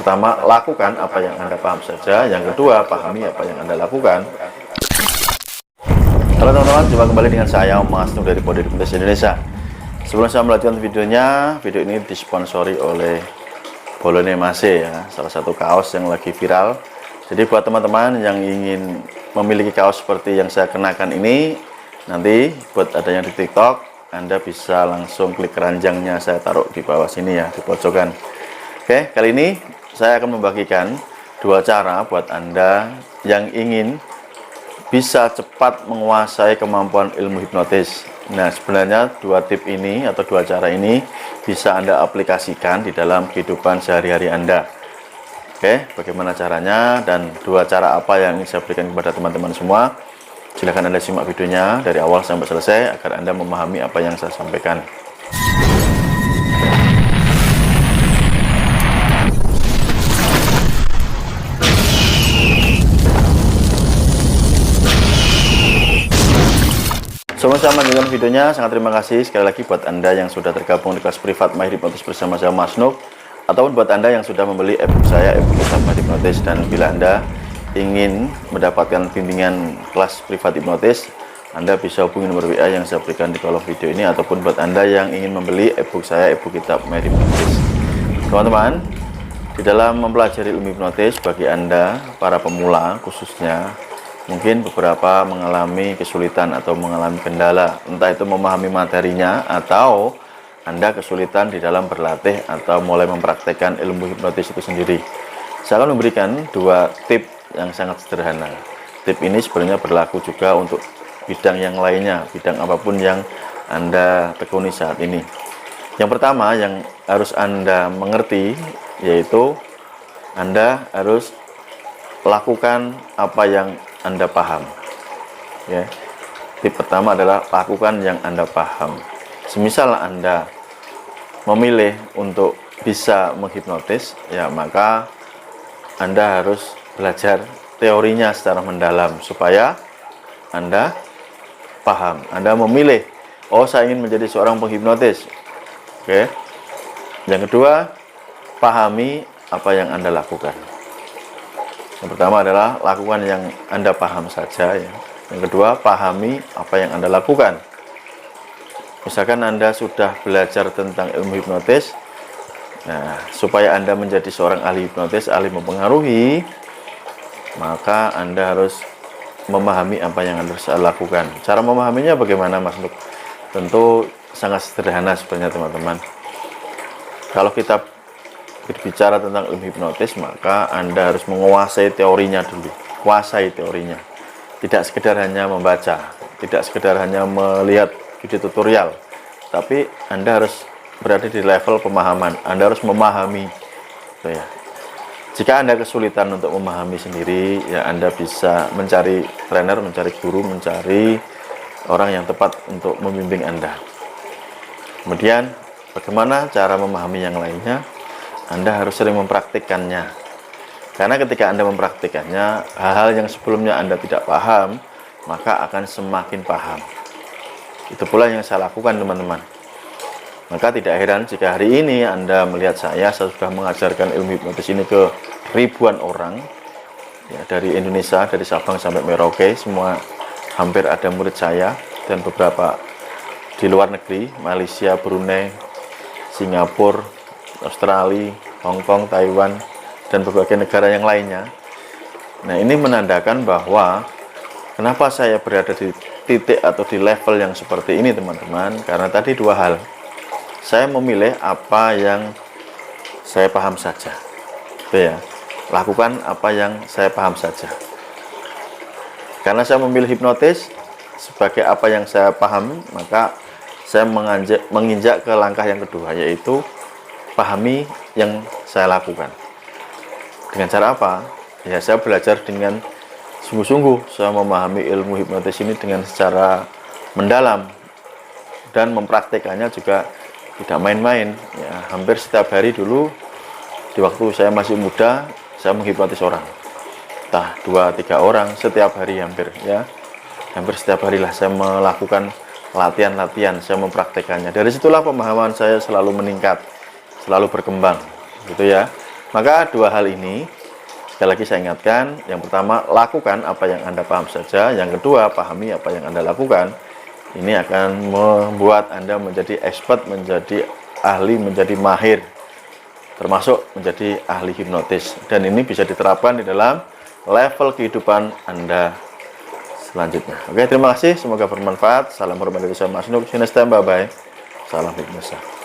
pertama, lakukan apa yang Anda paham saja. Yang kedua, pahami apa yang Anda lakukan. Halo teman-teman, jumpa kembali dengan saya Mas Nur dari Body Hipnotis Indonesia. Sebelum saya melanjutkan videonya, video ini disponsori oleh Bolone Mase ya, salah satu kaos yang lagi viral. Jadi buat teman-teman yang ingin memiliki kaos seperti yang saya kenakan ini, nanti buat adanya di TikTok, Anda bisa langsung klik keranjangnya, saya taruh di bawah sini ya, di pojokan. Oke, kali ini saya akan membagikan dua cara buat Anda yang ingin bisa cepat menguasai kemampuan ilmu hipnotis. Nah, sebenarnya dua tip ini atau dua cara ini bisa Anda aplikasikan di dalam kehidupan sehari-hari Anda. Oke, bagaimana caranya dan dua cara apa yang ingin saya berikan kepada teman-teman semua? Silahkan Anda simak videonya dari awal sampai selesai agar Anda memahami apa yang saya sampaikan. Sebelum saya melanjutkan videonya, sangat terima kasih sekali lagi buat Anda yang sudah tergabung di kelas privat My Hipnotis bersama saya Mas Nuk, ataupun buat Anda yang sudah membeli ebook saya, ebook kitab My Hipnotis. Dan bila Anda ingin mendapatkan bimbingan kelas privat hipnotis, Anda bisa hubungi nomor WA yang saya berikan di kolom video ini, ataupun buat Anda yang ingin membeli ebook saya, ebook kitab My Hipnotis. Teman-teman, di dalam mempelajari ilmu hipnotis, bagi Anda para pemula khususnya, mungkin beberapa mengalami kesulitan atau mengalami kendala, entah itu memahami materinya atau Anda kesulitan di dalam berlatih atau mulai mempraktekkan ilmu hipnotis itu sendiri. Saya akan memberikan dua tip yang sangat sederhana. Tip ini sebenarnya berlaku juga untuk bidang yang lainnya, bidang apapun yang Anda tekuni saat ini. Yang pertama yang harus Anda mengerti, yaitu Anda harus lakukan apa yang Anda paham ya. Tip pertama adalah lakukan yang Anda paham. Semisal Anda memilih untuk bisa menghipnotis ya, maka Anda harus belajar teorinya secara mendalam supaya Anda paham. Anda memilih, oh saya ingin menjadi seorang penghipnotis. Oke. Yang kedua, pahami apa yang Anda lakukan. Yang pertama adalah lakukan yang Anda paham saja ya. Yang kedua, pahami apa yang Anda lakukan. Misalkan Anda sudah belajar tentang ilmu hipnotis, nah, supaya Anda menjadi seorang ahli hipnotis, ahli mempengaruhi, maka Anda harus memahami apa yang Anda harus lakukan. Cara memahaminya bagaimana, Mas Nuk? Tentu sangat sederhana sebenarnya teman-teman. Kalau kita berbicara tentang ilmu hipnotis, maka Anda harus menguasai teorinya dulu. Kuasai teorinya. Tidak sekedar hanya membaca, tidak sekedar hanya melihat video tutorial, tapi Anda harus berada di level pemahaman. Anda harus memahami. Ya. Jika Anda kesulitan untuk memahami sendiri, ya Anda bisa mencari trainer, mencari guru, mencari orang yang tepat untuk membimbing Anda. Kemudian, bagaimana cara memahami yang lainnya? Anda harus sering mempraktikkannya. Karena ketika Anda mempraktikkannya, hal-hal yang sebelumnya Anda tidak paham, maka akan semakin paham. Itu pula yang saya lakukan, teman-teman. Maka tidak heran jika hari ini Anda melihat saya sudah mengajarkan ilmu hipnotis ini ke ribuan orang ya, dari Indonesia, dari Sabang sampai Merauke, semua hampir ada murid saya, dan beberapa di luar negeri, Malaysia, Brunei, Singapura, Australia, Hong Kong, Taiwan, dan berbagai negara yang lainnya. Nah, ini menandakan bahwa kenapa saya berada di titik atau di level yang seperti ini, teman-teman. Karena tadi dua hal. Saya memilih apa yang saya paham saja. Ya, lakukan apa yang saya paham saja. Karena saya memilih hipnotis sebagai apa yang saya paham, maka saya menginjak ke langkah yang kedua, yaitu pahami yang saya lakukan. Dengan cara apa? Ya, saya belajar dengan sungguh-sungguh. Saya memahami ilmu hipnotis ini dengan secara mendalam dan mempraktekannya juga tidak main-main. Ya, hampir setiap hari dulu di waktu saya masih muda, saya menghipnotis orang. Entah 2-3 orang setiap hari hampir ya. Hampir setiap harilah saya melakukan latihan-latihan, saya mempraktekannya. Dari situlah pemahaman saya selalu meningkat, selalu berkembang, gitu ya. Maka dua hal ini, sekali lagi saya ingatkan, yang pertama, lakukan apa yang Anda paham saja. Yang kedua, pahami apa yang Anda lakukan. Ini akan membuat Anda menjadi expert, menjadi ahli, menjadi mahir, termasuk menjadi ahli hipnotis. Dan ini bisa diterapkan di dalam level kehidupan Anda selanjutnya. Oke, terima kasih. Semoga bermanfaat. Salam hormat dari saya Mas Nuk. See you next time. Bye-bye. Salam hipnosa.